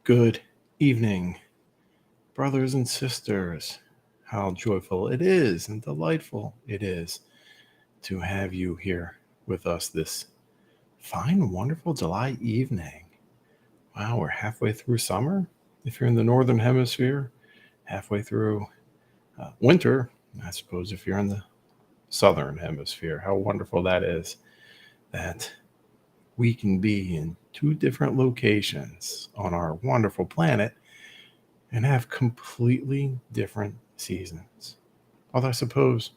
Good evening, brothers and sisters. How joyful it is and delightful it is to have you here with us this fine, wonderful July evening. Wow, we're halfway through summer. If you're in the Northern Hemisphere, halfway through winter, I suppose if you're in the Southern Hemisphere. How wonderful that is that we can be in two different locations on our wonderful planet and have completely different seasons. Although I suppose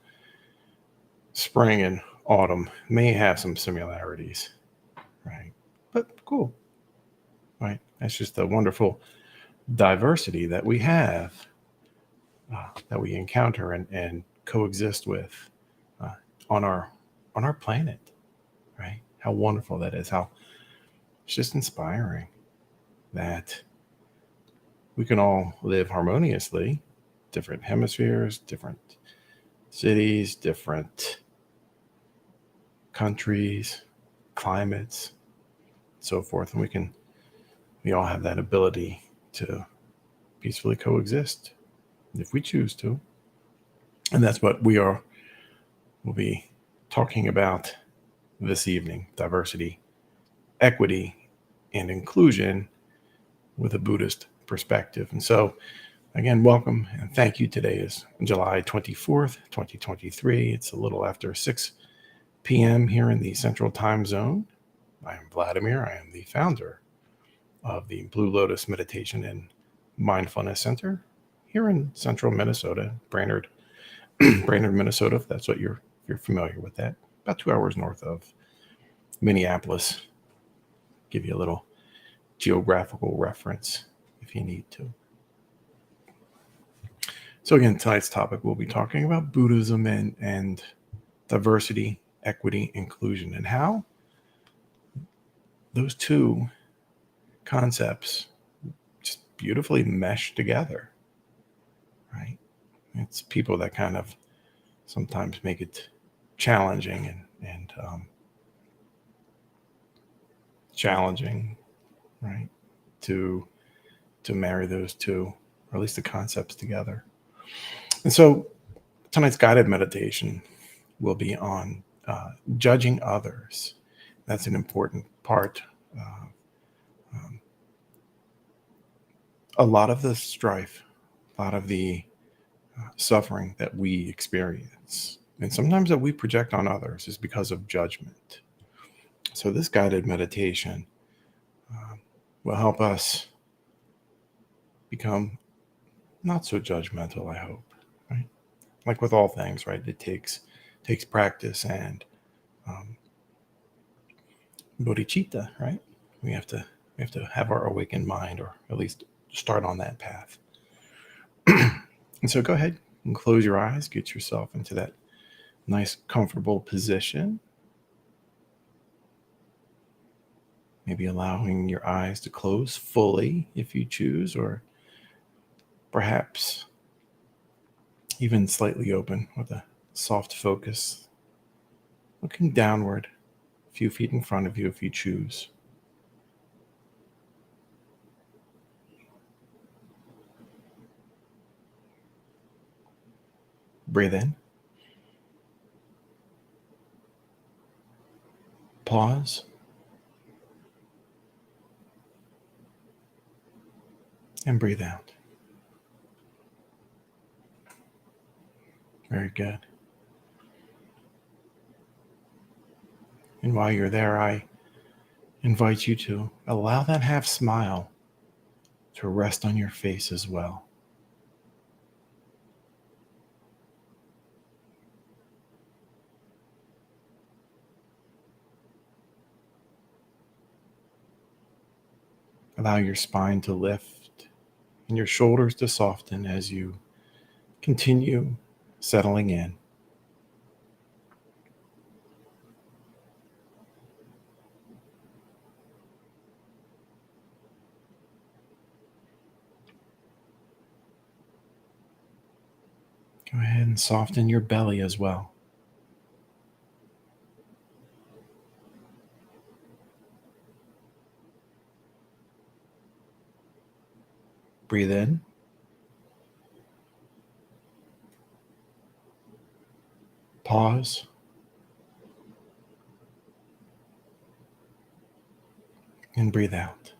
spring and autumn may have some similarities, right? But cool, right? That's just a wonderful diversity that we have, that we encounter and coexist with uh, on our planet, right? How wonderful that is! How it's just inspiring that we can all live harmoniously, different hemispheres, different cities, different countries, climates, so forth. And we all have that ability to peacefully coexist if we choose to. And that's what we'll be talking about this evening: diversity, equity, and inclusion with a Buddhist perspective. And so, again, welcome and thank you. Today is July 24th, 2023. It's a little after 6 p.m. here in the Central Time Zone. I am Vladimir. I am the founder of the Blue Lotus Meditation and Mindfulness Center here in Central Minnesota, Brainerd, Minnesota, if that's what you're familiar with that. About 2 hours north of Minneapolis. Give you a little geographical reference if you need to. So again, tonight's topic, we'll be talking about Buddhism and diversity, equity, inclusion, and how those two concepts just beautifully mesh together, right? It's people that kind of sometimes make it challenging and challenging, right? To marry those two, or at least the concepts together. And so tonight's guided meditation will be on judging others. That's an important part. A lot of the strife, a lot of the suffering that we experience, and sometimes that we project on others, is because of judgment. So this guided meditation will help us become not so judgmental, I hope, right? Like with all things, right? It takes practice and bodhicitta, right? We have to have our awakened mind, or at least start on that path. And so go ahead and close your eyes, get yourself into that nice, comfortable position. Maybe allowing your eyes to close fully if you choose, or perhaps even slightly open with a soft focus, looking downward a few feet in front of you if you choose. Breathe in. Pause. And breathe out. Very good. And while you're there, I invite you to allow that half smile to rest on your face as well. Allow your spine to lift and your shoulders to soften as you continue settling in. Go ahead and soften your belly as well. Breathe in. Pause. And breathe out.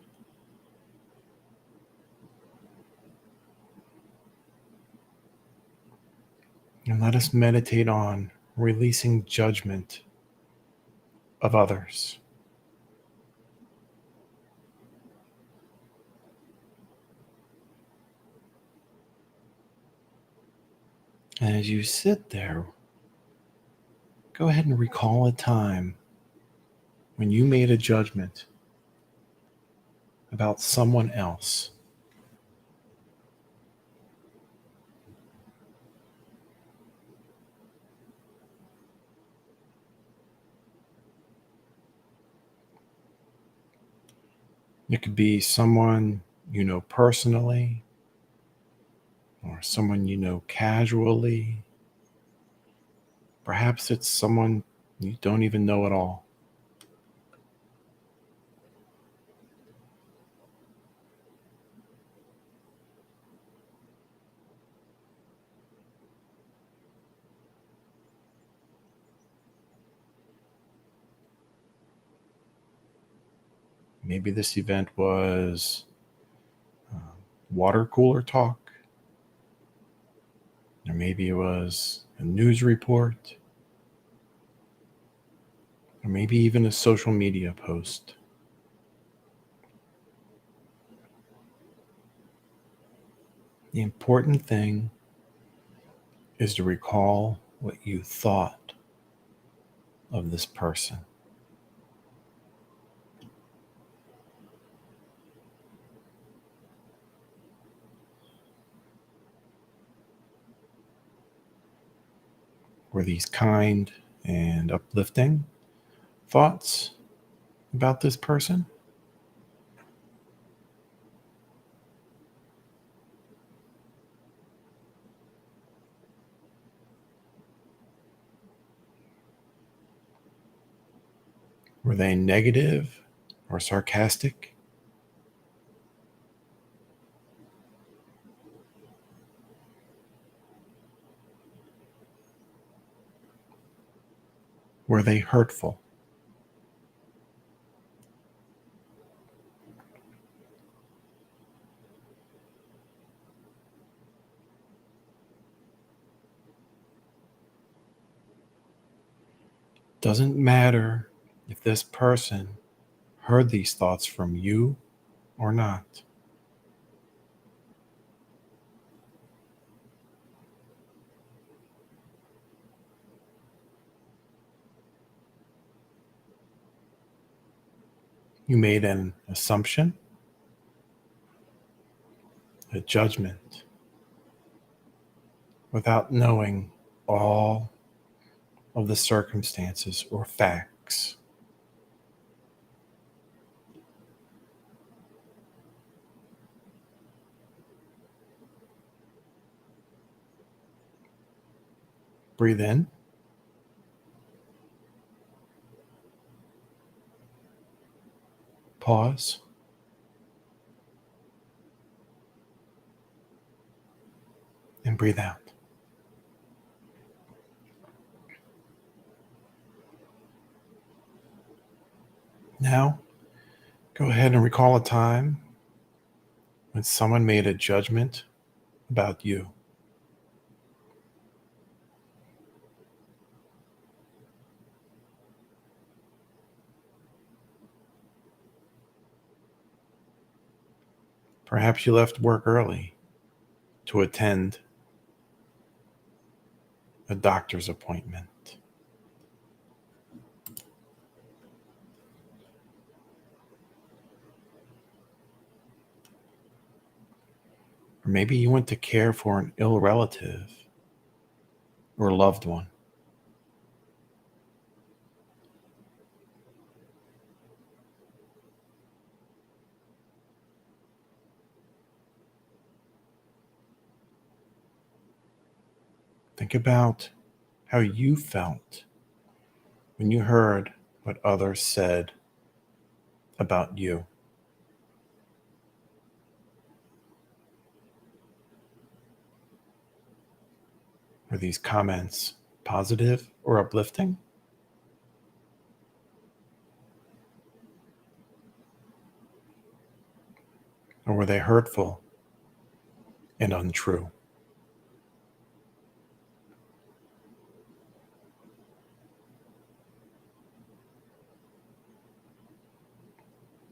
And let us meditate on releasing judgment of others. And as you sit there, go ahead and recall a time when you made a judgment about someone else. It could be someone you know personally, or someone you know casually. Perhaps it's someone you don't even know at all. Maybe this event was water cooler talk, or maybe it was a news report, or maybe even a social media post. The important thing is to recall what you thought of this person. Were these kind and uplifting thoughts about this person? Were they negative or sarcastic? Were they hurtful? Doesn't matter if this person heard these thoughts from you or not. You made an assumption, a judgment, without knowing all of the circumstances or facts. Breathe in. Pause. And breathe out. Now, go ahead and recall a time when someone made a judgment about you. Perhaps you left work early to attend a doctor's appointment. Or maybe you went to care for an ill relative or loved one. Think about how you felt when you heard what others said about you. Were these comments positive or uplifting? Or were they hurtful and untrue?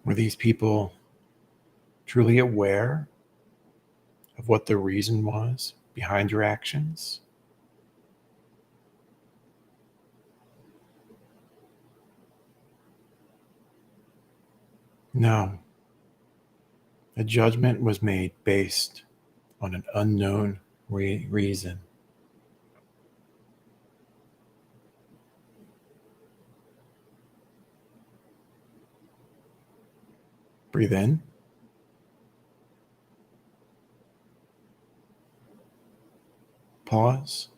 Were these people truly aware of what the reason was behind your actions? No. A judgment was made based on an unknown reason. Breathe in. Pause.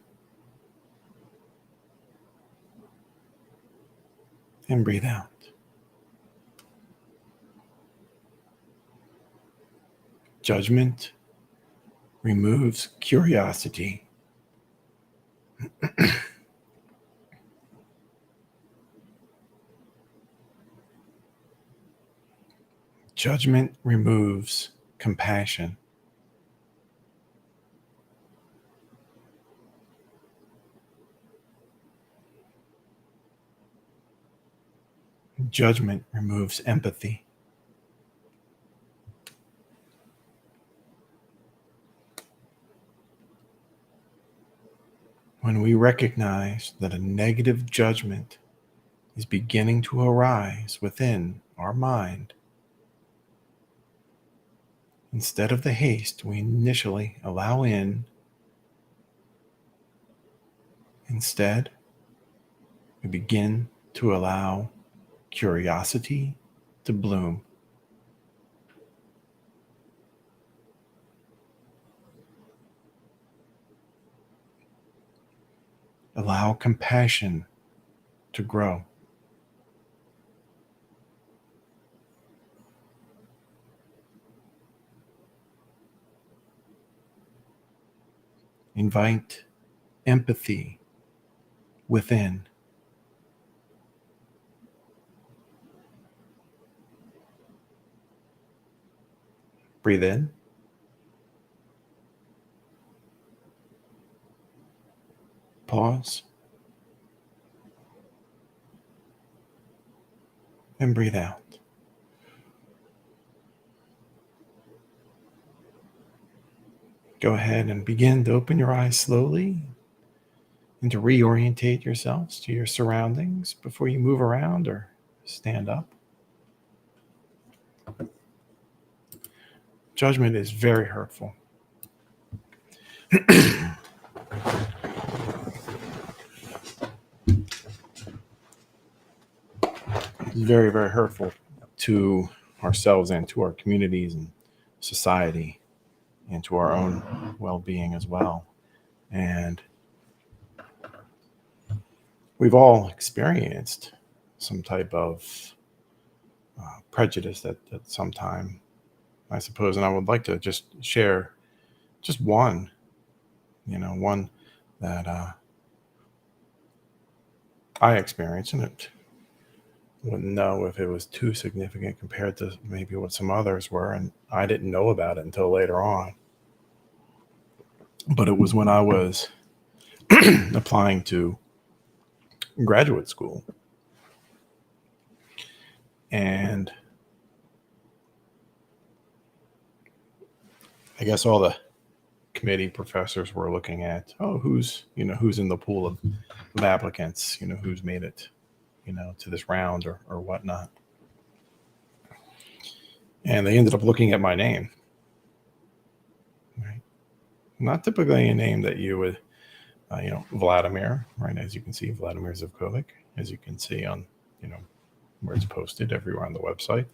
And breathe out. Judgment removes curiosity. Judgment removes compassion. Judgment removes empathy. When we recognize that a negative judgment is beginning to arise within our mind, instead of the haste we initially allow in, instead, we begin to allow curiosity to bloom. Allow compassion to grow. Invite empathy within. Breathe in. Pause. And breathe out. Go ahead and begin to open your eyes slowly and to reorientate yourselves to your surroundings before you move around or stand up. Judgment is very hurtful. It's very, very hurtful to ourselves and to our communities and society and to our own well-being as well. And we've all experienced some type of prejudice at some time, I suppose. And I would like to just share just one that I experienced, and it wouldn't know if it was too significant compared to maybe what some others were, and I didn't know about it until later on. But it was when I was applying to graduate school, and I guess all the committee professors were looking at, who's in the pool of applicants, who's made it, to this round or whatnot. And they ended up looking at my name, right? Not typically a name that you would, Vladimir, right? As you can see, Vladimir Zivkovic, as you can see on, where it's posted everywhere on the website.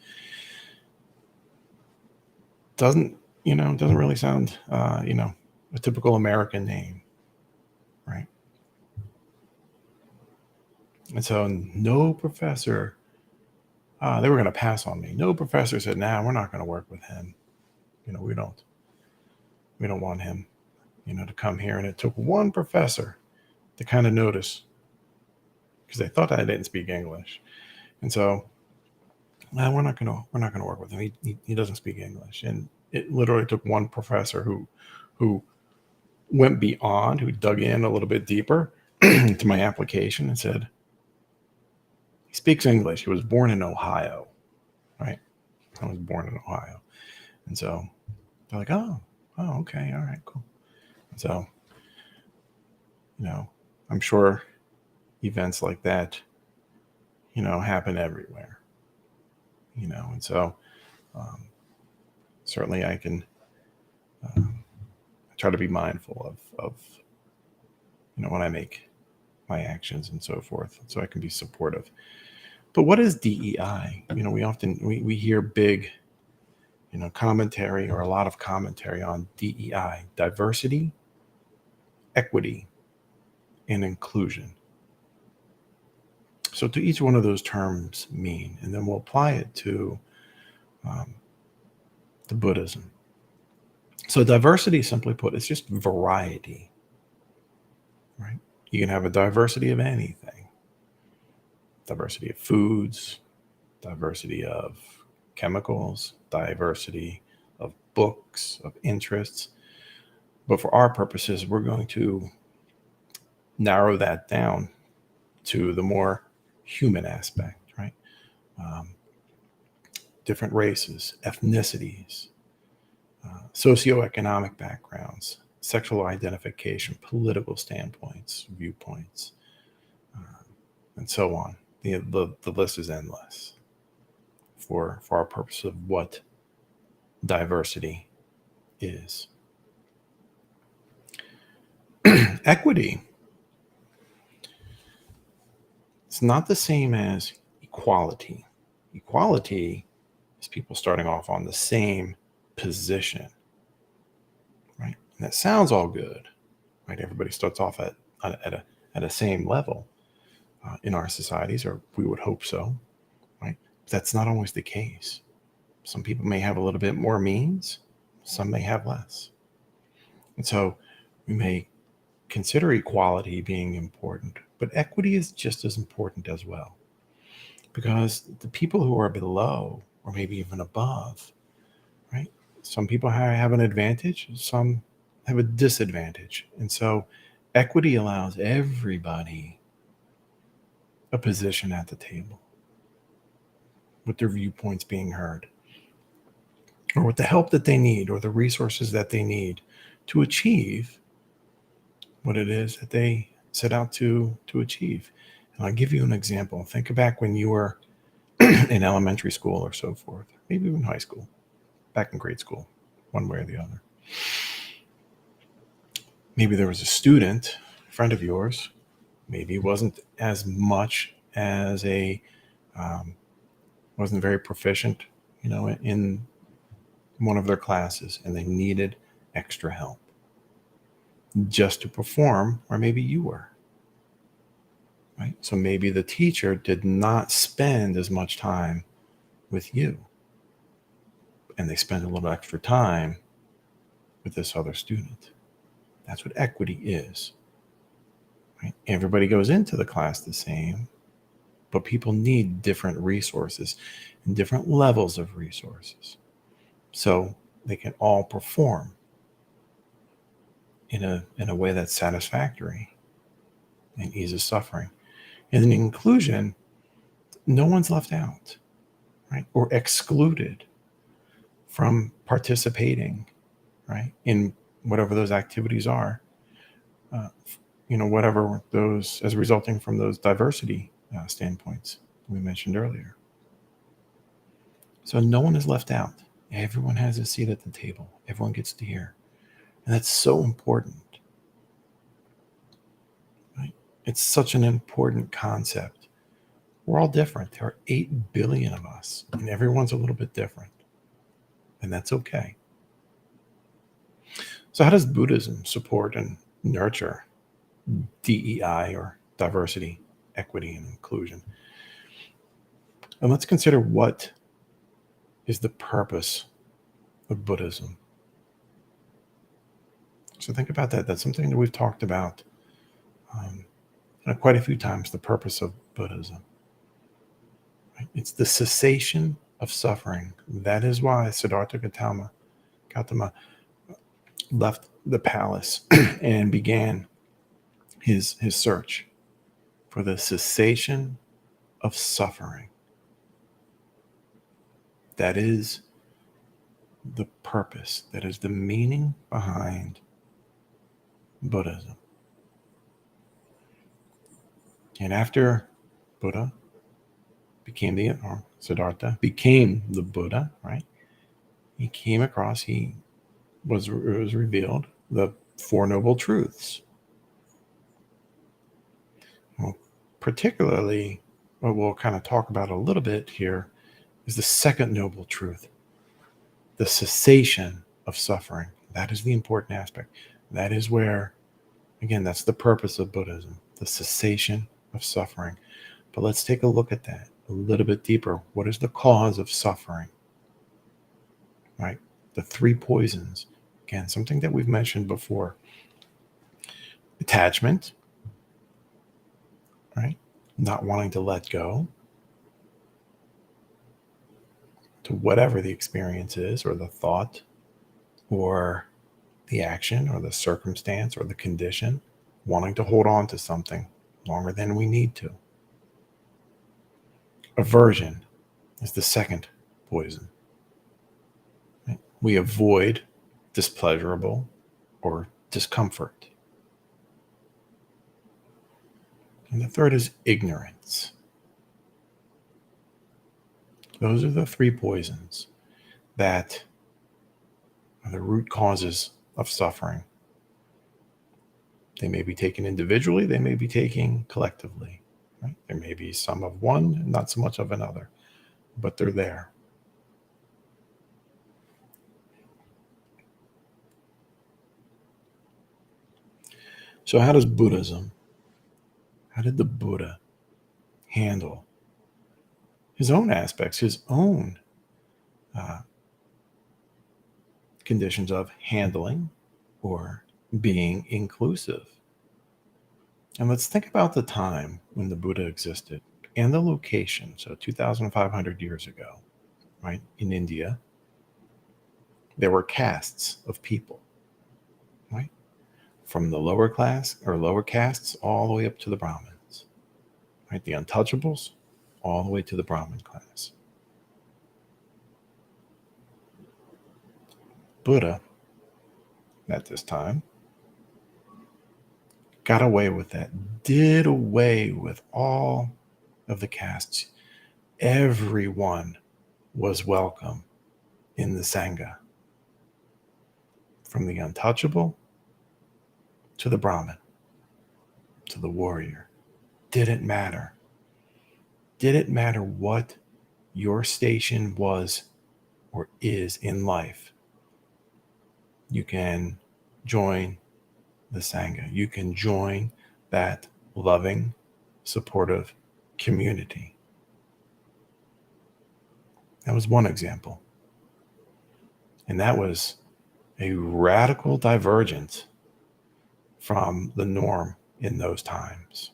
Doesn't really sound, a typical American name, right? And so no professor, they were going to pass on me. No professor said, we're not going to work with him. We don't want him, to come here. And it took one professor to kind of notice, because they thought I didn't speak English. And so, we're not gonna work with him. He doesn't speak English. And it literally took one professor who went beyond, who dug in a little bit deeper to my application and said, he speaks English. He was born in Ohio, right? I was born in Ohio. And so they're like, oh, okay, all right, cool. And so, I'm sure events like that, happen everywhere, and so certainly I can try to be mindful of when I make my actions and so forth, so I can be supportive. But what is DEI? We often we hear big commentary, or a lot of commentary on DEI: diversity, equity, and inclusion. So to each one of those terms mean, and then we'll apply it to Buddhism. So diversity, simply put, is just variety, right? You can have a diversity of anything: diversity of foods, diversity of chemicals, diversity of books, of interests. But for our purposes, we're going to narrow that down to the more human aspect, right? Different races, ethnicities, socioeconomic backgrounds, sexual identification, political standpoints, viewpoints, and so on. The list is endless for our purpose of what diversity is. Equity, it's not the same as equality. Equality is people starting off on the same position, right? And that sounds all good, right? Everybody starts off at a same level in our societies, or we would hope so, right? But that's not always the case. Some people may have a little bit more means, some may have less. And so we may consider equality being important, but equity is just as important as well. Because the people who are below, or maybe even above, right? Some people have an advantage, some have a disadvantage. And so equity allows everybody a position at the table, with their viewpoints being heard, or with the help that they need, or the resources that they need to achieve what it is that they set out to achieve. And I'll give you an example. Think back when you were in elementary school or so forth, maybe even high school, back in grade school, one way or the other. Maybe there was a student, a friend of yours, maybe it wasn't as much as wasn't very proficient, in one of their classes, and they needed extra help just to perform where maybe you were, right? So maybe the teacher did not spend as much time with you, and they spent a little extra time with this other student. That's what equity is, right? Everybody goes into the class the same, but people need different resources and different levels of resources, so they can all perform in a way that's satisfactory and eases suffering. And in inclusion, no one's left out, right? Or excluded from participating, right? In whatever those activities are, whatever those, as resulting from those diversity standpoints we mentioned earlier. So no one is left out. Everyone has a seat at the table. Everyone gets to hear. And that's so important, right? It's such an important concept. We're all different. There are 8 billion of us, and everyone's a little bit different. And that's okay. So how does Buddhism support and nurture DEI, or diversity, equity, and inclusion? And let's consider what is the purpose of Buddhism. So think about that. That's something that we've talked about quite a few times, the purpose of Buddhism. Right? It's the cessation of suffering. That is why Siddhartha Gautama left the palace and began his search for the cessation of suffering. That is the purpose. That is the meaning behind Buddhism. And after Buddha Siddhartha became the Buddha, right? It was revealed the Four Noble Truths. Well, particularly, what we'll kind of talk about a little bit here is the second noble truth, the cessation of suffering. That is the important aspect. That is where, again, that's the purpose of Buddhism, the cessation of suffering. But let's take a look at that a little bit deeper. What is the cause of suffering? Right? The three poisons. Again, something that we've mentioned before. Attachment, right? Not wanting to let go to whatever the experience is, or the thought, or the action, or the circumstance, or the condition, wanting to hold on to something longer than we need to. Aversion is the second poison. Right? We avoid displeasurable or discomfort. And the third is ignorance. Those are the three poisons that are the root causes of suffering. They may be taken individually, they may be taken collectively. Right? There may be some of one and not so much of another, but they're there. So how did the Buddha handle his own aspects, his own conditions of handling or being inclusive? And let's think about the time when the Buddha existed and the location. So 2,500 years ago, right, in India, there were castes of people, right? From the lower castes all the way up to the Brahmins, right? The untouchables all the way to the Brahmin class. Buddha, at this time, got away with that, did away with all of the castes. Everyone was welcome in the Sangha, from the untouchable to the Brahmin, to the warrior. Didn't matter. Didn't matter what your station was or is in life. You can join the Sangha. You can join that loving, supportive community. That was one example. And that was a radical divergence from the norm in those times.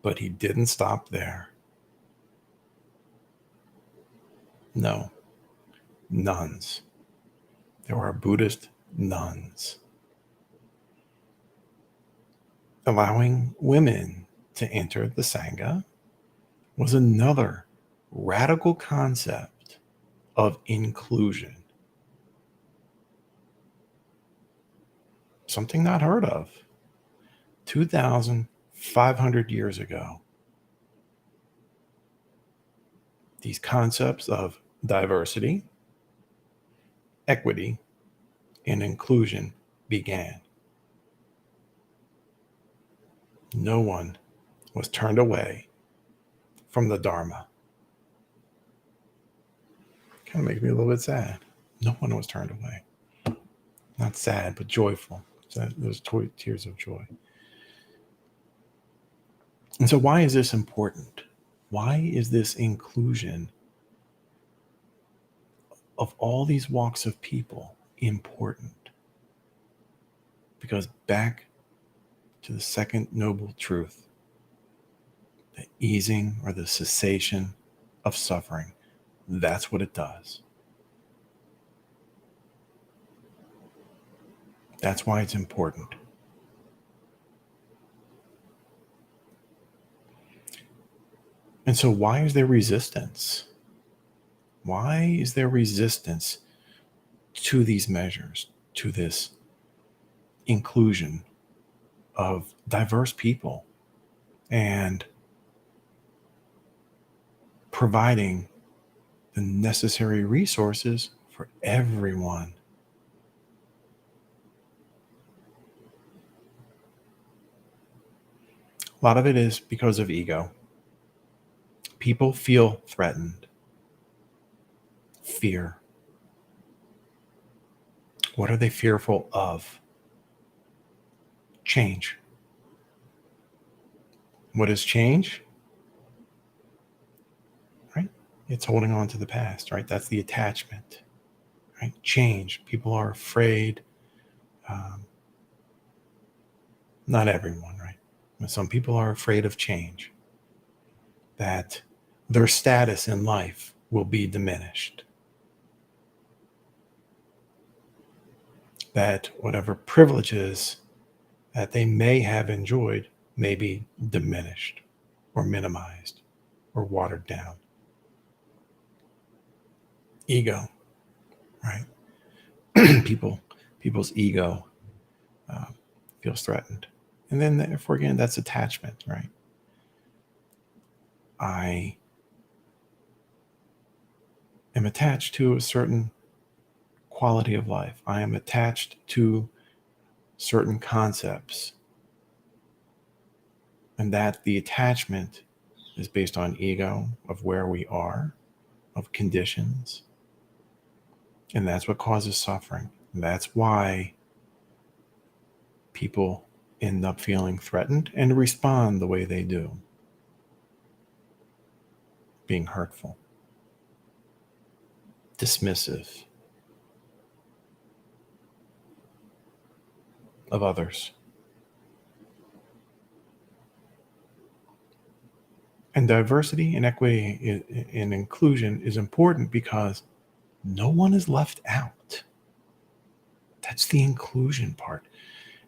But he didn't stop there. No, nuns. There were Buddhist nuns. Allowing women to enter the Sangha was another radical concept of inclusion. Something not heard of 2,500 years ago. These concepts of diversity, equity, and inclusion began. No one was turned away from the Dharma. Kind of makes me a little bit sad. No one was turned away. Not sad, but joyful. So those tears of joy. And so why is this important? Why is this inclusion of all these walks of people important? Because back to the second noble truth, the easing or the cessation of suffering, that's what it does. That's why it's important. And so why is there resistance? Why is there resistance to these measures, to this inclusion of diverse people and providing the necessary resources for everyone? A lot of it is because of ego. People feel threatened. Fear. What are they fearful of? Change. What is change? Right? It's holding on to the past, right? That's the attachment, right? Change. People are afraid. Not everyone, right? But some people are afraid of change, that their status in life will be diminished, that whatever privileges that they may have enjoyed may be diminished or minimized or watered down. Ego, right? People's ego feels threatened. And then therefore, again, that's attachment, right? I am attached to a certain quality of life. I am attached to certain concepts. And that the attachment is based on ego, of where we are, of conditions. And that's what causes suffering. And that's why people end up feeling threatened and respond the way they do, being hurtful, dismissive of others. And diversity and equity and inclusion is important because no one is left out. That's the inclusion part.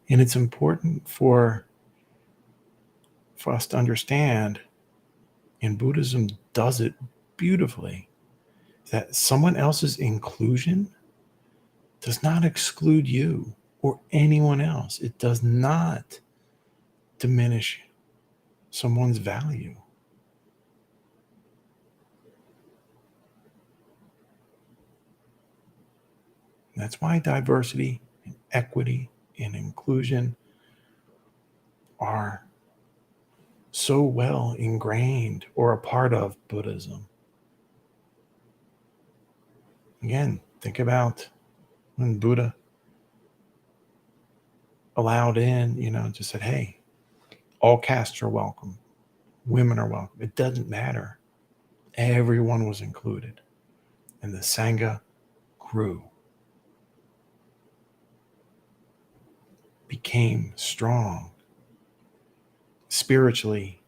And it's important for us to understand, and Buddhism does it beautifully, that someone else's inclusion does not exclude you or anyone else. It does not diminish someone's value. That's why diversity and equity and inclusion are so well ingrained or a part of Buddhism. Again, think about when Buddha allowed in, just said, hey, all castes are welcome. Women are welcome. It doesn't matter. Everyone was included. And the Sangha grew, became strong, spiritually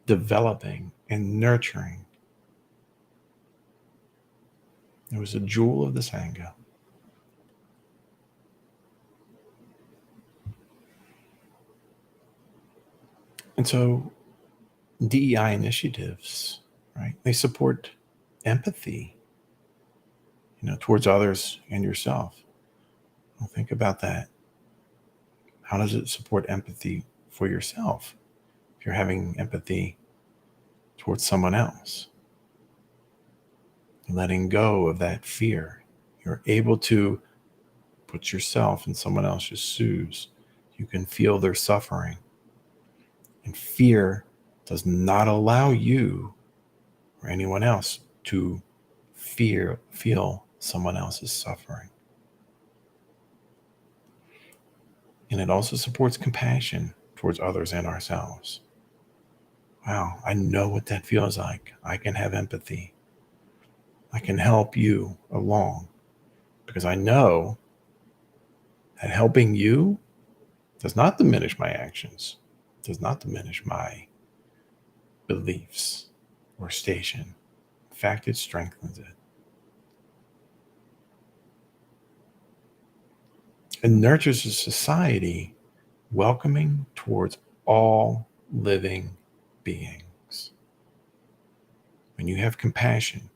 developing and nurturing. It was a jewel of the Sangha. And so DEI initiatives, right? They support empathy, towards others and yourself. Well, think about that. How does it support empathy for yourself if you're having empathy towards someone else? Letting go of that fear. You're able to put yourself in someone else's shoes. You can feel their suffering. And fear does not allow you or anyone else to feel someone else's suffering. And it also supports compassion towards others and ourselves. Wow, I know what that feels like. I can have empathy. I can help you along because I know that helping you Does not diminish my actions, does not diminish my beliefs or station. In fact, it strengthens it. It nurtures a society welcoming towards all living beings. When you have compassion,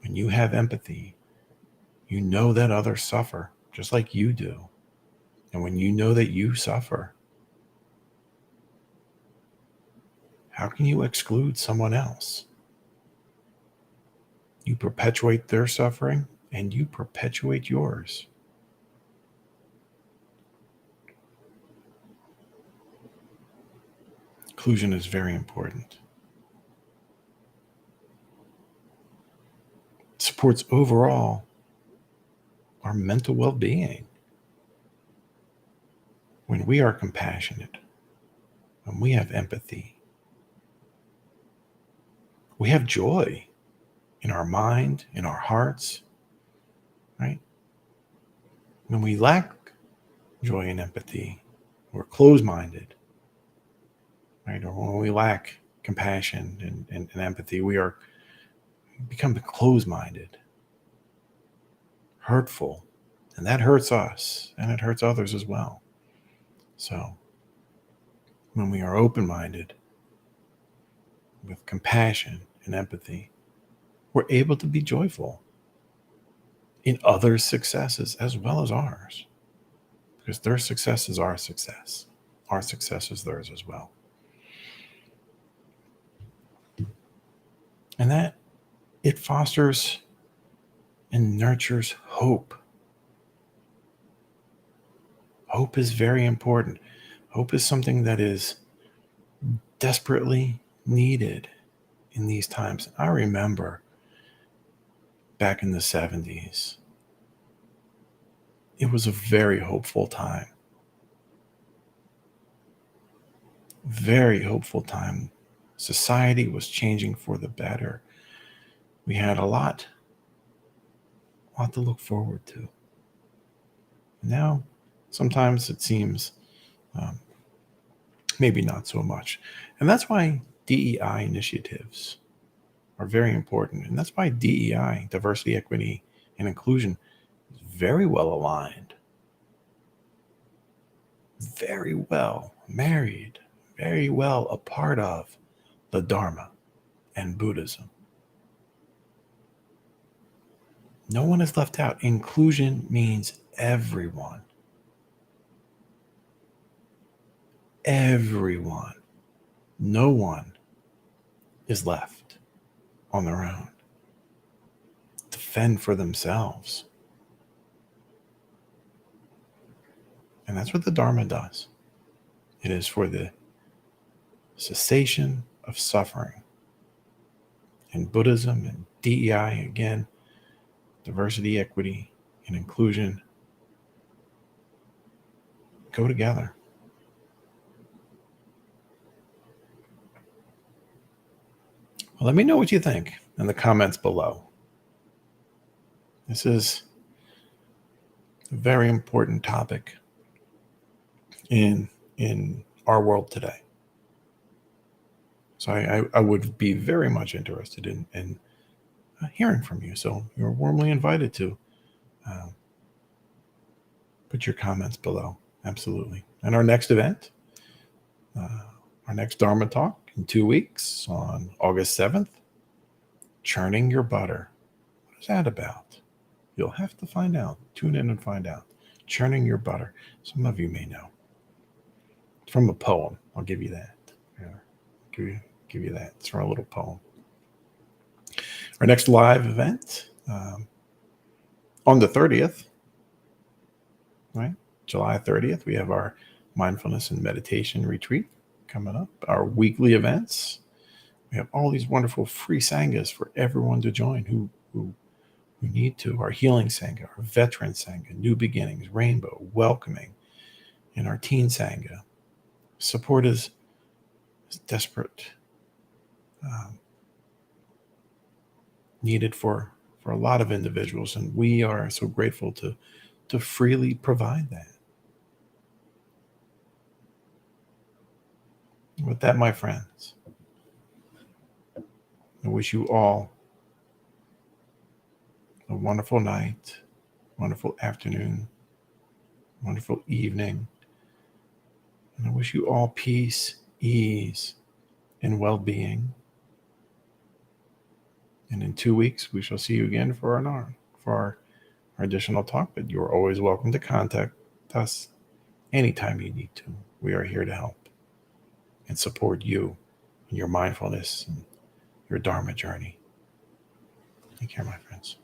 when you have empathy, you know that others suffer just like you do. And when you know that you suffer, how can you exclude someone else? You perpetuate their suffering and you perpetuate yours. Inclusion is very important. It supports overall our mental well-being. When we are compassionate, when we have empathy, we have joy in our mind, in our hearts, right? When we lack joy and empathy, we're closed-minded, right? Or when we lack compassion and empathy, we become closed-minded, hurtful, and that hurts us and it hurts others as well. So when we are open-minded with compassion and empathy, we're able to be joyful in others' successes as well as ours, because their success is our success. Our success is theirs as well. And that it fosters and nurtures hope. Hope is very important. Hope is something that is desperately needed in these times. I remember back in the 70s, it was a very hopeful time. Very hopeful time. Society was changing for the better. We had a lot to look forward to. Now, sometimes it seems maybe not so much. And that's why DEI initiatives are very important. And that's why DEI, diversity, equity, and inclusion, is very well aligned, very well married, very well a part of the Dharma and Buddhism. No one is left out. Inclusion means everyone. Everyone. No one is left on their own to fend for themselves. And that's what the Dharma does. It is for the cessation of suffering. And Buddhism and DEI, again, diversity, equity, and inclusion go together. Well, let me know what you think in the comments below. This is a very important topic in our world today. So I would be very much interested in hearing from you. So you're warmly invited to put your comments below. Absolutely. And our next event, our next Dharma talk in 2 weeks on August 7th, churning your butter. What is that about? You'll have to find out. Tune in and find out. Churning your butter. Some of you may know. It's from a poem. I'll give you that. Yeah, give you that. It's from a little poem. Our next live event on the 30th, right? July 30th, we have our mindfulness and meditation retreat coming up. Our weekly events. We have all these wonderful free sanghas for everyone to join who need to. Our healing sangha, our veteran sangha, new beginnings, rainbow, welcoming, and our teen sangha. Support is desperate, needed for a lot of individuals, and we are so grateful to freely provide that. With that, my friends, I wish you all a wonderful night, wonderful afternoon, wonderful evening. And I wish you all peace, ease, and well-being. And in 2 weeks, we shall see you again for our additional talk. But you're always welcome to contact us anytime you need to. We are here to help and support you in your mindfulness and your Dharma journey. Take care, my friends.